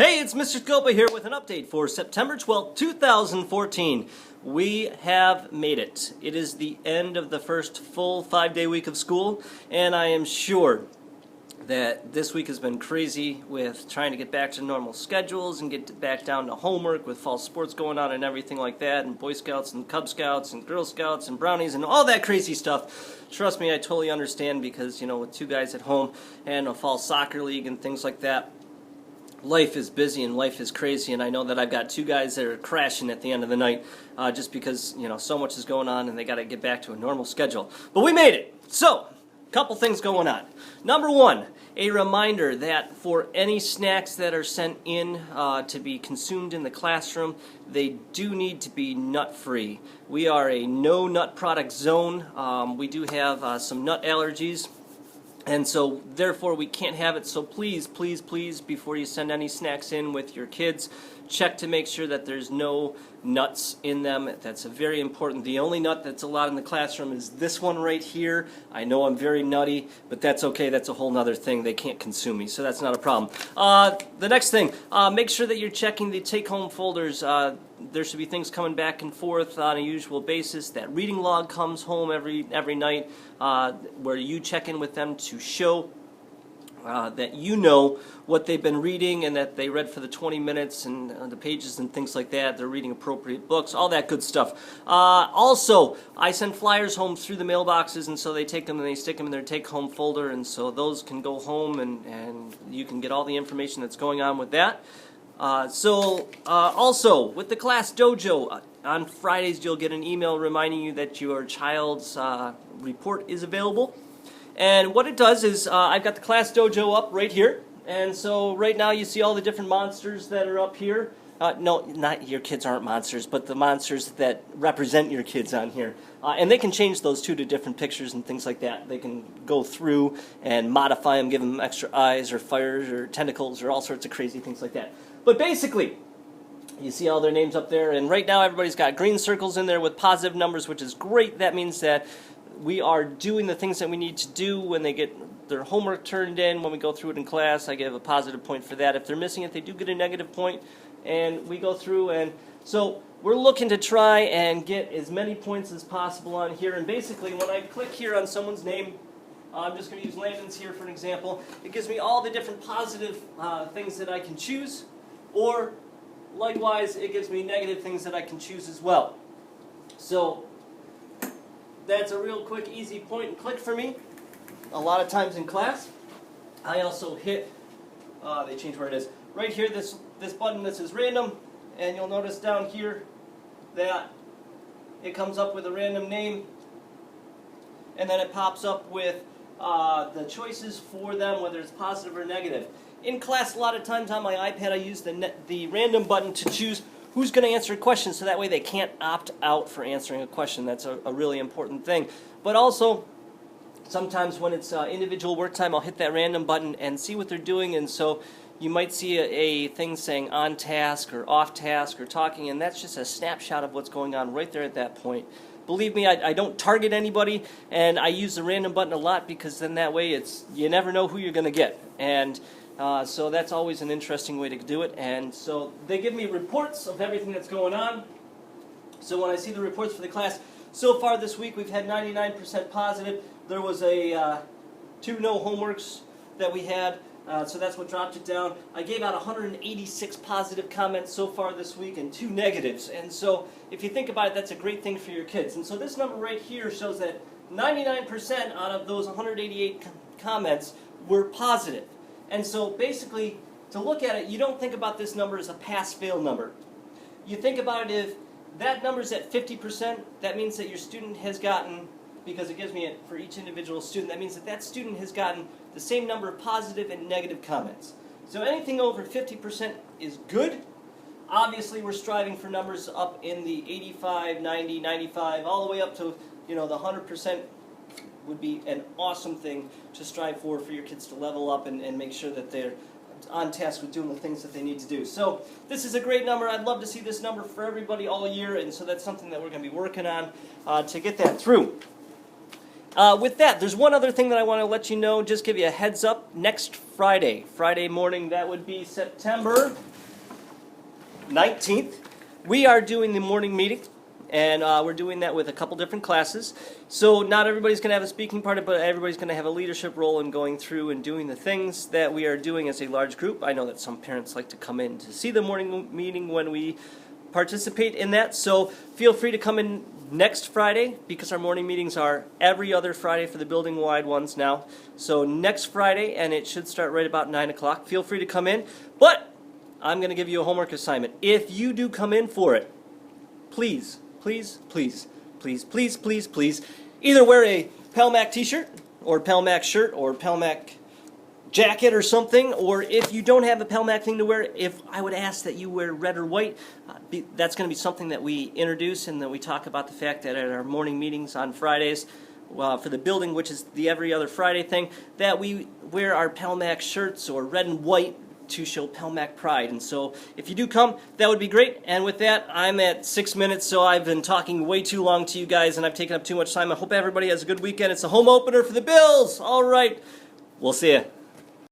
Hey, it's Mr. Scoppa here with an update for September 12th, 2014. We have made it. It is the end of the first full 5-day week of school, and I am sure that this week has been crazy with trying to get back to normal schedules and get back down to homework with fall sports going on and everything like that, and Boy Scouts and Cub Scouts and Girl Scouts and Brownies and all that crazy stuff. Trust me, I totally understand because, with 2 guys at home and a fall soccer league and things like that, life is busy and life is crazy, and I know that I've got 2 guys that are crashing at the end of the night just because, so much is going on and they got to get back to a normal schedule. But we made it! So, a couple things going on. Number 1, a reminder that for any snacks that are sent in to be consumed in the classroom, they do need to be nut-free. We are a no-nut product zone. We do have some nut allergies. And so, therefore, we can't have it. So please, please, please, before you send any snacks in with your kids, check to make sure that there's no nuts in them. That's very important. The only nut that's allowed in the classroom is this one right here. I know I'm very nutty, but that's okay. That's a whole nother thing. They can't consume me, so that's not a problem. The next thing, make sure that you're checking the take-home folders. There should be things coming back and forth on a usual basis. That reading log comes home every night where you check in with them to show that you know what they've been reading and that they read for the 20 minutes and the pages and things like that. They're reading appropriate books, all that good stuff. Also, I send flyers home through the mailboxes, and so they take them and they stick them in their take-home folder, and so those can go home and you can get all the information that's going on with that. Also, with the class dojo, on Fridays you'll get an email reminding you that your child's report is available. And what it does is, I've got the class dojo up right here, and so right now you see all the different monsters that are up here. No, not your kids aren't monsters, but the monsters that represent your kids on here. And they can change those too to different pictures and things like that. They can go through and modify them, give them extra eyes or fires or tentacles or all sorts of crazy things like that. But basically, you see all their names up there, and right now everybody's got green circles in there with positive numbers, which is great. That means that we are doing the things that we need to do when they get their homework turned in. When we go through it in class, I give a positive point for that. If they're missing it, they do get a negative point, and we go through. And so we're looking to try and get as many points as possible on here. And basically, when I click here on someone's name, I'm just going to use Landon's here for an example. It gives me all the different positive things that I can choose, or likewise, it gives me negative things that I can choose as well. So that's a real quick, easy point and click for me. A lot of times in class, I also hit, they changed where it is, right here, this button that says random, and you'll notice down here that it comes up with a random name, and then it pops up with the choices for them, whether it's positive or negative. In class, a lot of times on my iPad, I use the random button to choose who's going to answer a question, so that way they can't opt out for answering a question. That's a really important thing. But also, sometimes when it's individual work time, I'll hit that random button and see what they're doing, and so you might see a thing saying on task or off task or talking, and that's just a snapshot of what's going on right there at that point. Believe me, I don't target anybody, and I use the random button a lot because then that way you never know who you're going to get. And so that's always an interesting way to do it. And so they give me reports of everything that's going on. So when I see the reports for the class, so far this week we've had 99% positive. There was 2 no homeworks that we had, so that's what dropped it down. I gave out 186 positive comments so far this week and 2 negatives. And so if you think about it, that's a great thing for your kids. And so this number right here shows that 99% out of those 188 comments were positive. And so basically, to look at it, you don't think about this number as a pass-fail number. You think about it, if that number's at 50%, that means that your student has gotten, because it gives me it for each individual student, that means that that student has gotten the same number of positive and negative comments. So anything over 50% is good. Obviously, we're striving for numbers up in the 85, 90, 95, all the way up to the 100%. Would be an awesome thing to strive for your kids to level up and make sure that they're on task with doing the things that they need to do. So this is a great number. I'd love to see this number for everybody all year, and so that's something that we're going to be working on to get that through. With that, there's one other thing that I want to let you know, just give you a heads up. Next Friday morning, that would be September 19th, we are doing the morning meeting, and we're doing that with a couple different classes. So not everybody's going to have a speaking part, but everybody's going to have a leadership role in going through and doing the things that we are doing as a large group. I know that some parents like to come in to see the morning meeting when we participate in that, so feel free to come in next Friday, because our morning meetings are every other Friday for the building-wide ones now. So next Friday, and it should start right about 9 o'clock. Feel free to come in, but I'm going to give you a homework assignment. If you do come in for it, please, please, please, please, please, please, please, either wear a Pelmac t-shirt, or Pelmac shirt, or Pelmac jacket or something, or if you don't have a Pelmac thing to wear, if I would ask that you wear red or white. That's going to be something that we introduce, and that we talk about the fact that at our morning meetings on Fridays, for the building, which is the every other Friday thing, that we wear our Pelmac shirts or red and white to show Pelmac pride. And so if you do come, that would be great. And with that, I'm at 6 minutes, so I've been talking way too long to you guys, and I've taken up too much time. I hope everybody has a good weekend. It's a home opener for the Bills. All right, we'll see you.